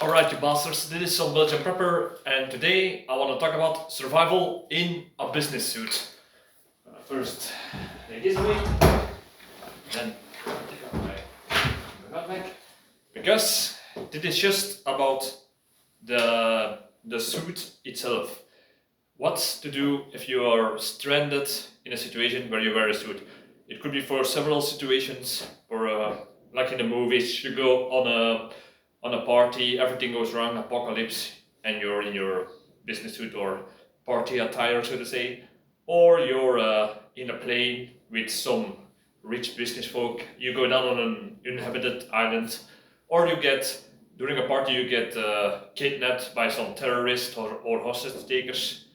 Alright, you bastards, this is Some-Belgian-prepper, and today I want to talk about survival in a business suit. First, take this away, then take out my nutmeg, because this is just about the suit itself. What to do if you are stranded in a situation where you wear a suit. It could be for several situations, or like in the movies, you go on a party, everything goes wrong, apocalypse, and you're in your business suit or party attire, so to say, or you're in a plane with some rich business folk. You go down on an inhabited island, or you get during a party you get kidnapped by some terrorists or hostage takers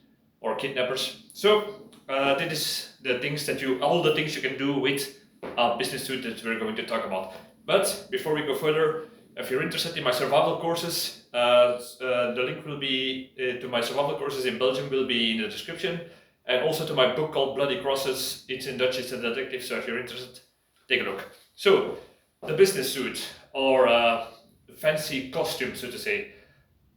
or kidnappers. So this is the things that all the things you can do with a business suit that we're going to talk about. But before we go further, if you're interested in my survival courses, the link will be to my survival courses in Belgium will be in the description, and also to my book called Bloody Crosses. It's in Dutch, it's a detective, so if you're interested, take a look. So, the business suit, or fancy costume, so to say.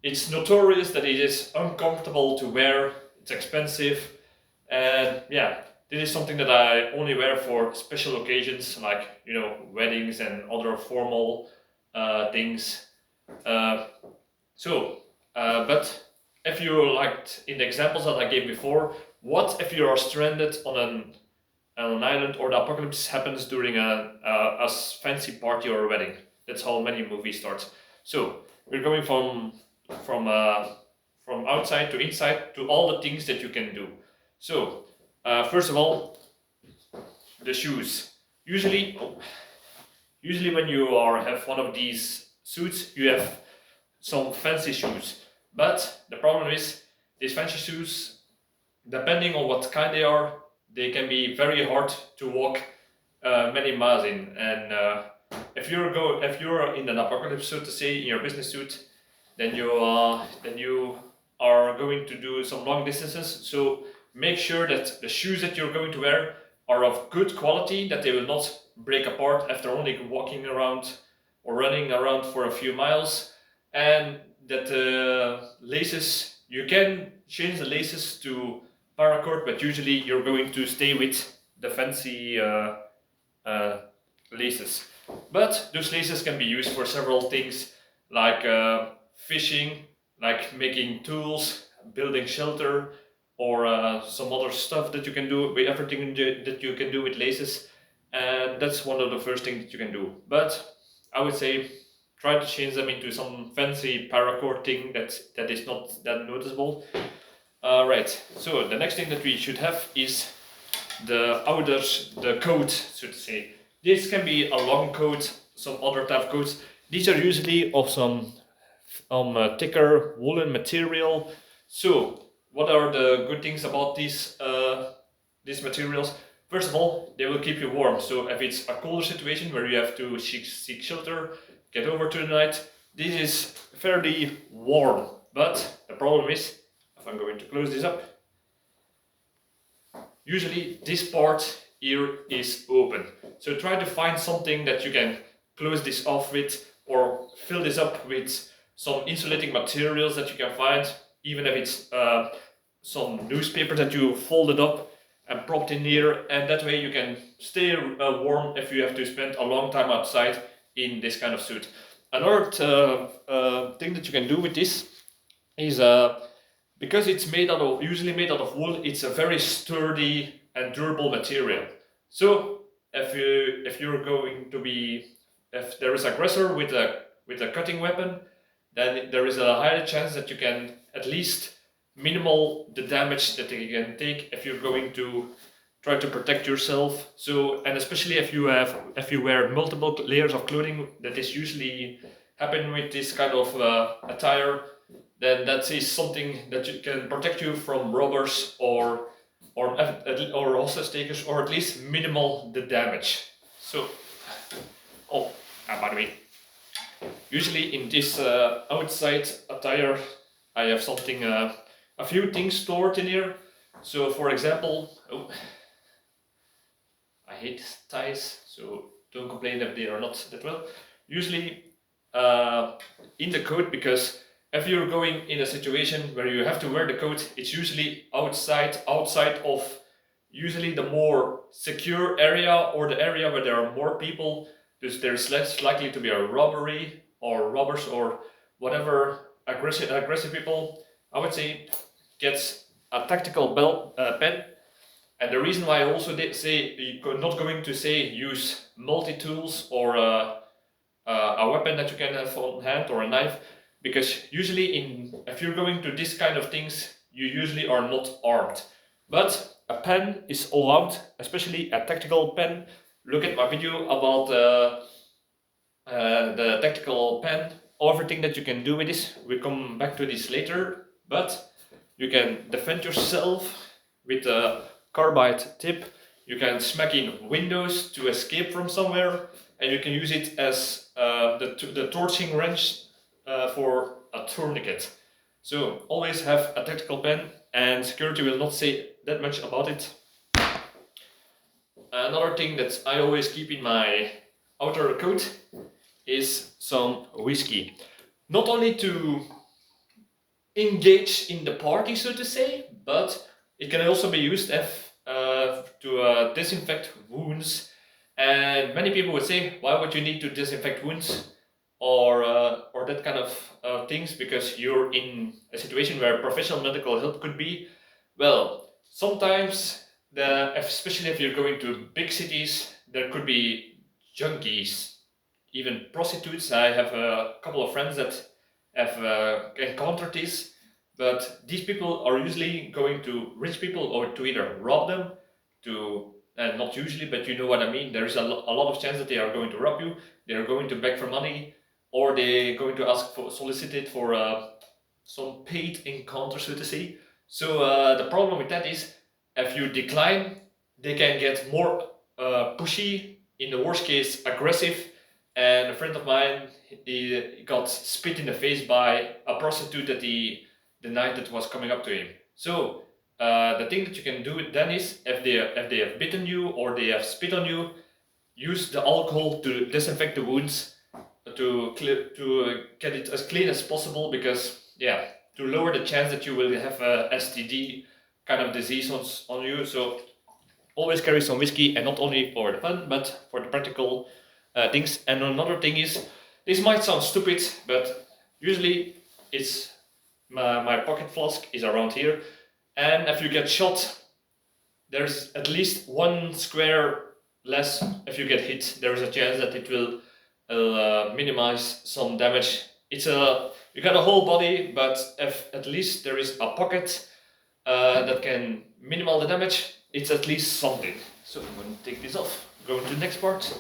It's notorious that it is uncomfortable to wear, it's expensive, and yeah, this is something that I only wear for special occasions, like, weddings and other formal things. Uh, but if you liked in the examples that I gave before, what if you are stranded on an island or the apocalypse happens during a fancy party or a wedding? That's how many movies start. So we're going from outside to inside to all the things that you can do. So first of all, the shoes. Usually when you have one of these suits, you have some fancy shoes. But the problem is, these fancy shoes, depending on what kind they can be very hard to walk many miles in. And if you're in an apocalypse, so to say, in your business suit, then you are going to do some long distances. So make sure that the shoes that you're going to wear are of good quality, that they will not break apart after only walking around or running around for a few miles, and that the laces, you can change the laces to paracord, but usually you're going to stay with the fancy laces. But those laces can be used for several things, like fishing, like making tools, building shelter, or some other stuff that you can do with everything that you can do with laces. And that's one of the first things that you can do. But I would say try to change them into some fancy paracord thing that is not that noticeable. Right, so the next thing that we should have is the coat, so to say. This can be a long coat, some other type of coats. These are usually of some thicker woolen material. So, what are the good things about these materials? First of all, they will keep you warm. So, if it's a colder situation where you have to seek shelter, get over to the night, this is fairly warm. But the problem is, if I'm going to close this up, usually this part here is open. So try to find something that you can close this off with, or fill this up with some insulating materials that you can find, even if it's some newspaper that you folded up and propped in here, and that way you can stay warm if you have to spend a long time outside in this kind of suit. Another thing that you can do with this is because it's usually made out of wool, it's a very sturdy and durable material. So if there is an aggressor with a cutting weapon, then there is a higher chance that you can at least minimal the damage that you can take if you're going to try to protect yourself. So, and especially if you wear multiple layers of clothing, that is usually happen with this kind of attire, then that is something that can protect you from robbers or hostage takers, or at least minimal the damage. So, by the way, usually in this outside attire, I have something, a few things stored in here. So, for example, I hate ties, so don't complain if they are not that well. Usually, in the coat, because if you're going in a situation where you have to wear the coat, it's usually outside of usually the more secure area or the area where there are more people. There's less likely to be a robbery or robbers or whatever aggressive people. I would say get a tactical pen. And the reason why I also did say you're not going to say use multi-tools or a weapon that you can have on hand or a knife, because usually if you're going to this kind of things, you usually are not armed. But a pen is allowed, especially a tactical pen. Look at my video about the tactical pen, everything that you can do with this. We'll come back to this later, but you can defend yourself with a carbide tip. You can smack in windows to escape from somewhere, and you can use it as the torching wrench for a tourniquet. So always have a tactical pen, and security will not say that much about it. Another thing that I always keep in my outer coat is some whiskey. Not only to engage in the party, so to say, but it can also be used to disinfect wounds. And many people would say, why would you need to disinfect wounds or that kind of things? Because you're in a situation where professional medical help could be. Well, sometimes, especially if you're going to big cities, there could be junkies, even prostitutes. I have a couple of friends that have encountered this, but these people are usually going to rich people or to either rob them, not usually, but you know what I mean. There is a lot of chance that they are going to rob you, they are going to beg for money, or they're going to solicit it for some paid encounter, so to say. So the problem with that is, if you decline, they can get more pushy, in the worst case aggressive. And a friend of mine, he got spit in the face by a prostitute that he denied that was coming up to him. So the thing that you can do then is, if they have bitten you or they have spit on you, use the alcohol to disinfect the wounds, to get it as clean as possible, because to lower the chance that you will have a STD kind of disease on you. So always carry some whiskey, and not only for the fun, but for the practical things. And another thing is, this might sound stupid, but usually it's my pocket flask is around here, and if you get shot, there's at least one square less. If you get hit, there is a chance that it will minimize some damage. You got a whole body, but if at least there is a pocket that can minimal the damage, it's at least something. So I'm going to take this off. Go to the next part.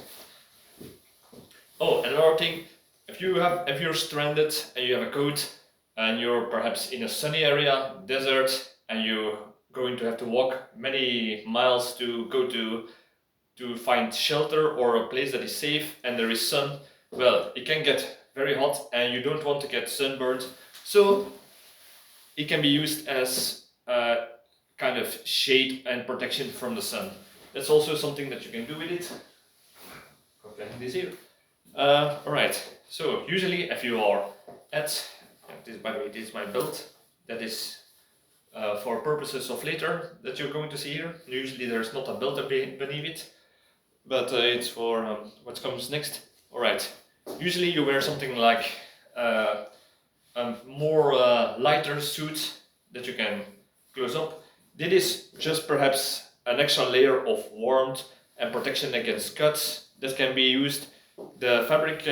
Oh, another thing, if you're stranded and you have a coat and you're perhaps in a sunny area, desert, and you're going to have to walk many miles to go to find shelter or a place that is safe and there is sun, well, it can get very hot and you don't want to get sunburned. So it can be used as a kind of shade and protection from the sun. That's also something that you can do with it. Okay, this here. Alright, so usually if you are by the way, this is my belt. That is for purposes of later that you're going to see here. Usually there's not a belt beneath it, but it's for what comes next. Alright, usually you wear something like a more lighter suit that you can close up. This is just perhaps an extra layer of warmth and protection against cuts that can be used. The fabric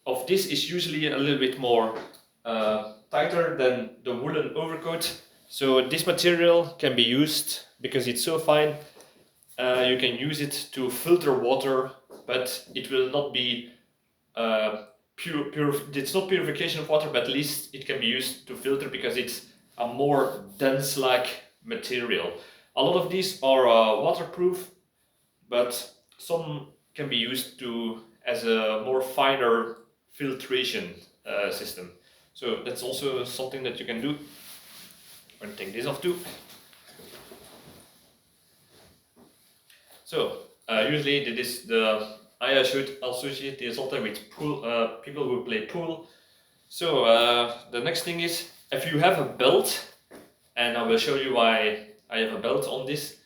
of this is usually a little bit more tighter than the woolen overcoat. So this material can be used, because it's so fine, you can use it to filter water, but it will not be it's not purification of water, but at least it can be used to filter, because it's a more dense-like material. A lot of these are waterproof, but some can be used as a more finer filtration system. So that's also something that you can do. I'm going to take this off too. So usually this is the I should associate this all time with pool, people who play pool. So the next thing is, if you have a belt, and I will show you why I have a belt on this.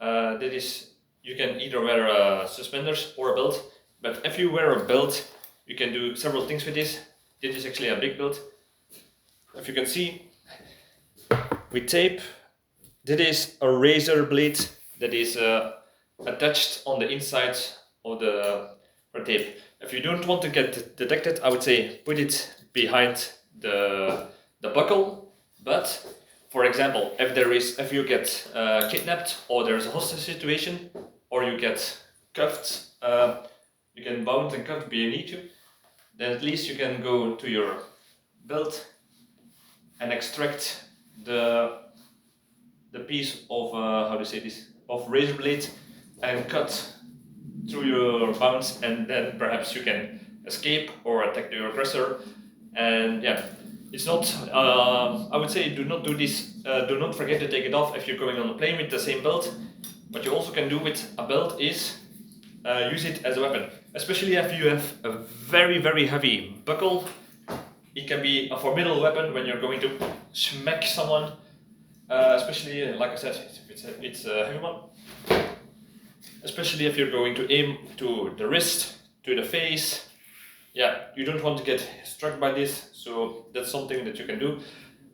That is, you can either wear suspenders or a belt, but if you wear a belt, you can do several things with this. This is actually a big belt. If you can see, with tape, that is a razor blade that is attached on the inside of the tape. If you don't want to get detected, I would say put it behind the buckle. But for example, if you get kidnapped, or there's a hostage situation, or you get cuffed, you can bound and cuffed beneath you, then at least you can go to your belt and extract the piece of how do you say this, of razor blade, and cut through your bounds, and then perhaps you can escape or attack your aggressor. And yeah, it's not, I would say do not do this, do not forget to take it off if you're going on a plane with the same belt. What you also can do with a belt is use it as a weapon, especially if you have a very heavy buckle. It can be a formidable weapon when you're going to smack someone, especially like I said, it's a heavy one. Especially if you're going to aim to the wrist, to the face. Yeah, you don't want to get struck by this, so that's something that you can do.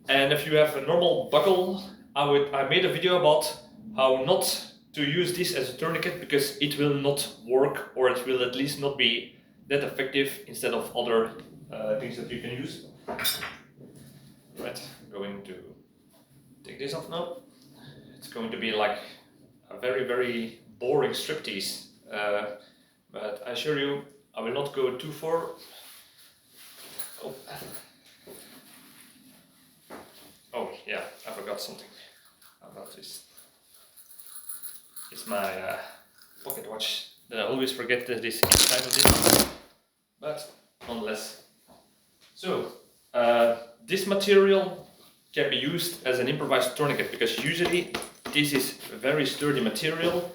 And if you have a normal buckle, I made a video about how not to use this as a tourniquet, because it will not work, or it will at least not be that effective instead of other things that you can use. Right, I'm going to take this off now. It's going to be like a very boring striptease, but I assure you I will not go too far. Oh yeah, I forgot something about this. It's my pocket watch that I always forget that is inside of this, but nonetheless. So this material can be used as an improvised tourniquet, because usually this is a very sturdy material.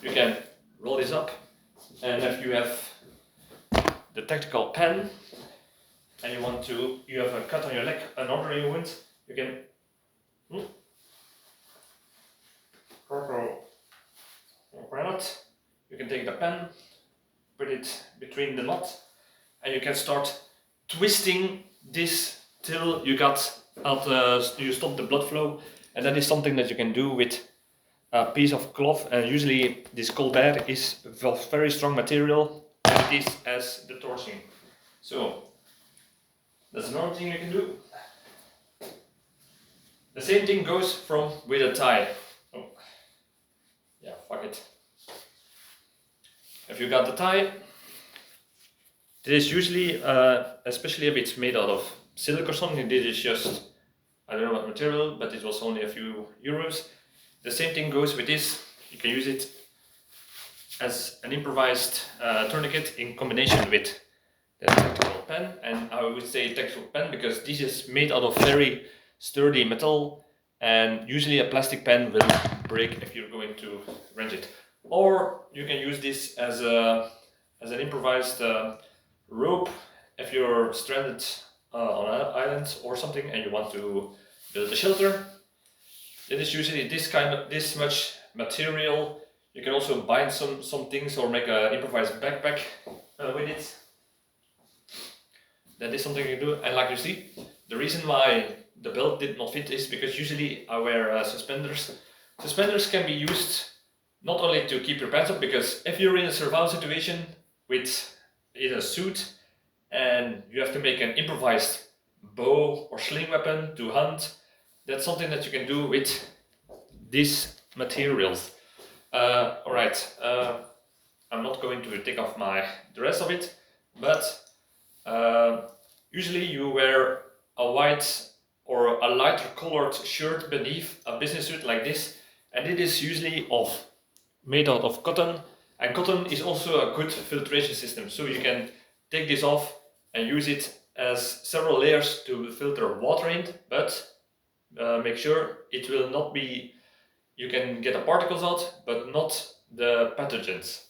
You can roll this up, and if you have the tactical pen and you have a cut on your leg, an ordinary wound, you can granite. You can take the pen, put it between the knot, and you can start twisting this till you you stop the blood flow. And that is something that you can do with a piece of cloth, and usually this colbert is of very strong material, and it is as the torching. So that's another thing you can do. The same thing goes with a tie. Oh. Yeah, fuck it. If you got the tie, it is usually, especially if it's made out of silk or something, this is just, I don't know what material, but it was only a few euros. The same thing goes with this. You can use it as an improvised tourniquet in combination with the tactical pen. And I would say tactical pen because this is made out of very sturdy metal, and usually a plastic pen will break if you're going to wrench it. Or you can use this as an improvised rope if you're stranded on an island or something and you want to build a shelter. It is usually this much material. You can also bind some things or make an improvised backpack with it. That is something you do. And like you see, the reason why the belt did not fit is because usually I wear suspenders. Suspenders can be used not only to keep your pants up, because if you're in a survival situation in a suit and you have to make an improvised bow or sling weapon to hunt, that's something that you can do with these materials. Alright, I'm not going to take off the rest of it, but usually you wear a white or a lighter colored shirt beneath a business suit like this, and it is usually made out of cotton, and cotton is also a good filtration system, so you can take this off and use it as several layers to filter water in, but make sure it will not be, you can get the particles out, but not the pathogens.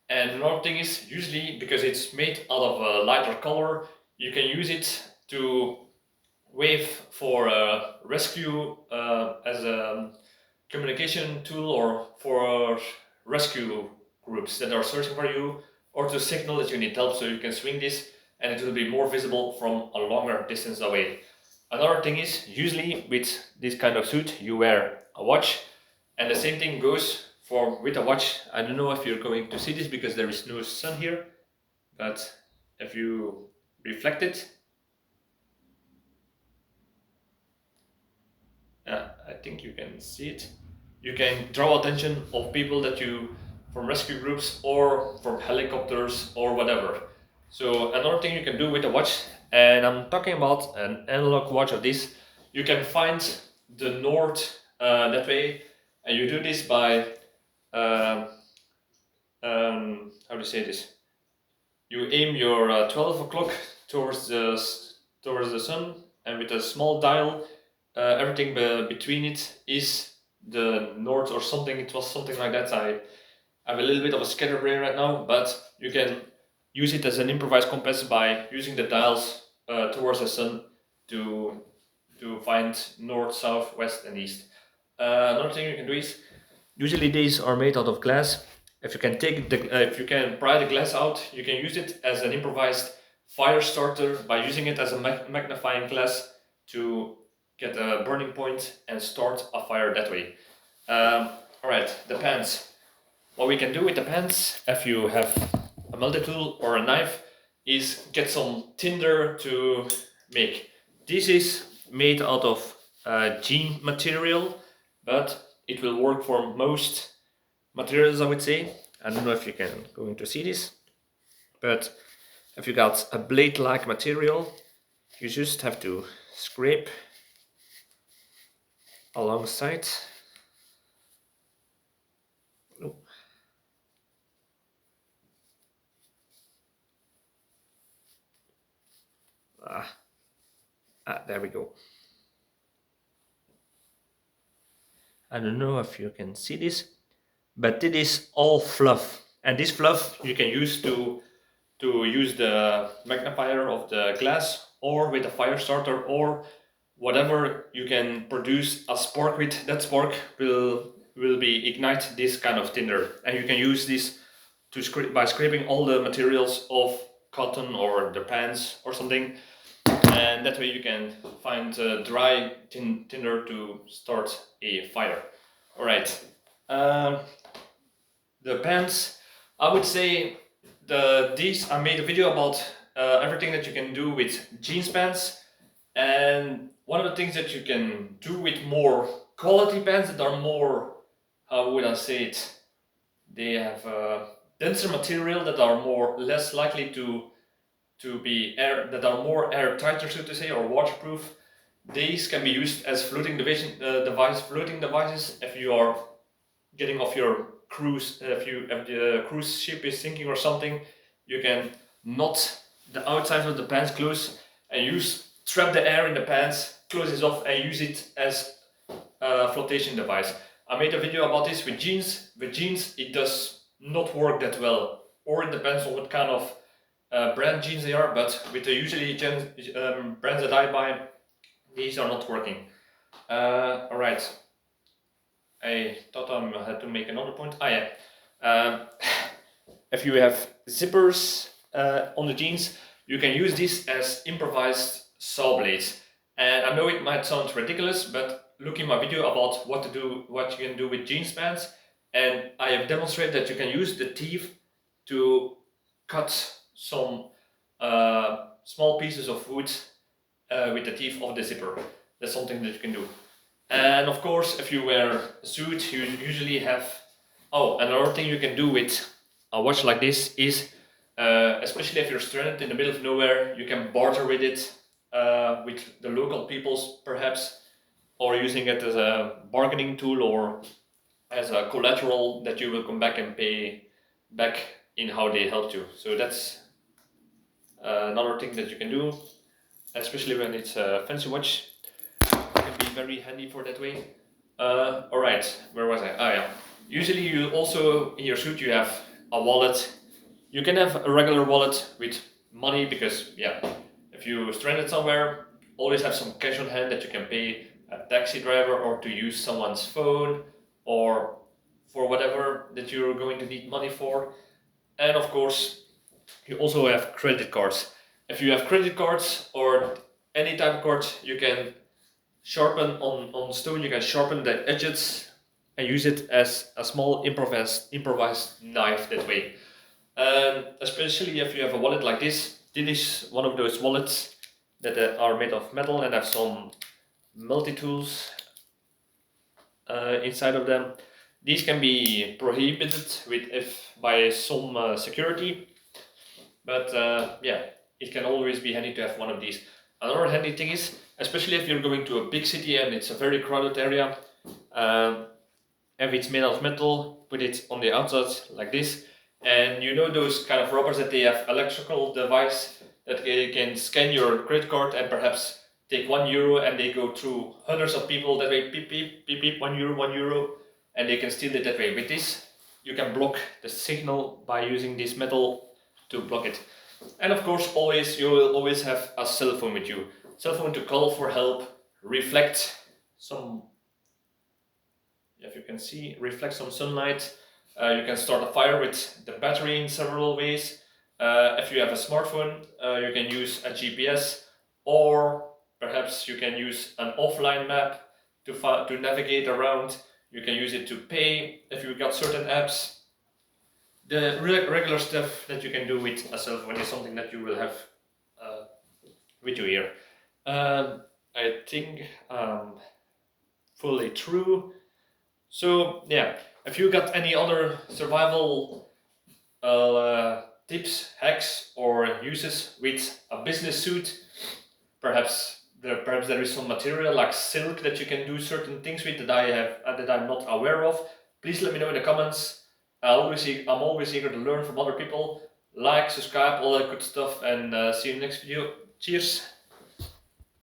And another thing is, usually because it's made out of a lighter color, you can use it to wave for rescue as a communication tool, or for rescue groups that are searching for you, or to signal that you need help, so you can swing this and it will be more visible from a longer distance away. Another thing is, usually with this kind of suit you wear a watch, and the same thing goes for with a watch. I don't know if you're going to see this because there is no sun here, but if you reflect it, I think you can see it. You can draw attention of people that you, from rescue groups or from helicopters or whatever. So another thing you can do with a watch, and I'm talking about an analog watch of this, you can find the north that way, and you do this by how do you say this? You aim your 12 o'clock towards the sun, and with a small dial, everything between it is the north or something. It was something like that. I have a little bit of a scatterbrain right now, but you can use it as an improvised compass by using the dials towards the sun to find north, south, west, and east. Another thing you can do is, usually these are made out of glass. If you can if you can pry the glass out, you can use it as an improvised fire starter by using it as a magnifying glass to get a burning point and start a fire that way. Alright, the pans. What we can do with the pans, if you have a multi-tool or a knife, is get some tinder to make. This is made out of jean material, but it will work for most materials, I would say. I don't know if you can going to see this, but if you got a blade-like material, you just have to scrape alongside. Oh. There we go. I don't know if you can see this, but it is all fluff, and this fluff you can use to use the magnifier of the glass, or with a fire starter, or whatever you can produce a spark with. That spark will be ignite this kind of tinder, and you can use this to by scraping all the materials of cotton or the pants or something, and that way you can find dry tinder to start a fire. All right. The pants, I would say these, I made a video about everything that you can do with jeans pants, and one of the things that you can do with more quality pants that are more, how would I say it, they have denser material that are less likely to be that are more airtighter, so to say, or waterproof. These can be used as floating devices if you are getting off your cruise. If the cruise ship is sinking or something, you can knot the outside of the pants close and trap the air in the pants, close it off, and use it as a flotation device. I made a video about this with jeans. With jeans, it does not work that well, or it depends on what kind of brand jeans they are, but with the usually brands that I buy, these are not working. Alright, I thought I had to make another point. If you have zippers on the jeans, you can use this as improvised saw blades. And I know it might sound ridiculous, but look in my video about what you can do with jeans pants, and I have demonstrated that you can use the teeth to cut some small pieces of wood with the teeth of the zipper. That's something that you can do. And of course, if you wear a suit, you usually have... Oh, another thing you can do with a watch like this is, especially if you're stranded in the middle of nowhere, you can barter with it, with the local peoples perhaps, or using it as a bargaining tool or as a collateral that you will come back and pay back in how they helped you. So that's another thing that you can do, especially when it's a fancy watch. It can be very handy for that way. Alright, where was I? Yeah. Usually you also, in your suit, you have a wallet You can have a regular wallet with money because, yeah, if you're stranded somewhere, always have some cash on hand that you can pay a taxi driver or to use someone's phone or for whatever that you're going to need money for. And of course, you also have credit cards. If you have credit cards or any type of cards, you can sharpen on stone, you can sharpen the edges and use it as a small improvised knife that way. Especially if you have a wallet like this is one of those wallets that are made of metal and have some multi-tools inside of them. These can be prohibited by some security, but yeah, it can always be handy to have one of these. Another handy thing is, especially if you're going to a big city and it's a very crowded area, if it's made of metal, put it on the outside like this. And you know those kind of robbers that they have electrical device that they can scan your credit card and perhaps take €1 and they go through hundreds of people that way, beep beep beep beep, €1, and they can steal it that way. With this, you can block the signal by using this metal to block it. And of course, you will always have a cell phone with you. Cell phone to call for help, reflect some, if you can see, reflect some sunlight. You can start a fire with the battery in several ways. If you have a smartphone, you can use a GPS, or perhaps you can use an offline map to navigate around. You can use it to pay if you've got certain apps. The regular stuff that you can do with a cell phone is something that you will have with you here. I think fully true. So yeah, if you got any other survival tips, hacks, or uses with a business suit, perhaps there is some material like silk that you can do certain things with that I'm not aware of. Please let me know in the comments. I'm always eager to learn from other people. Like, subscribe, all that good stuff, and see you in the next video. Cheers!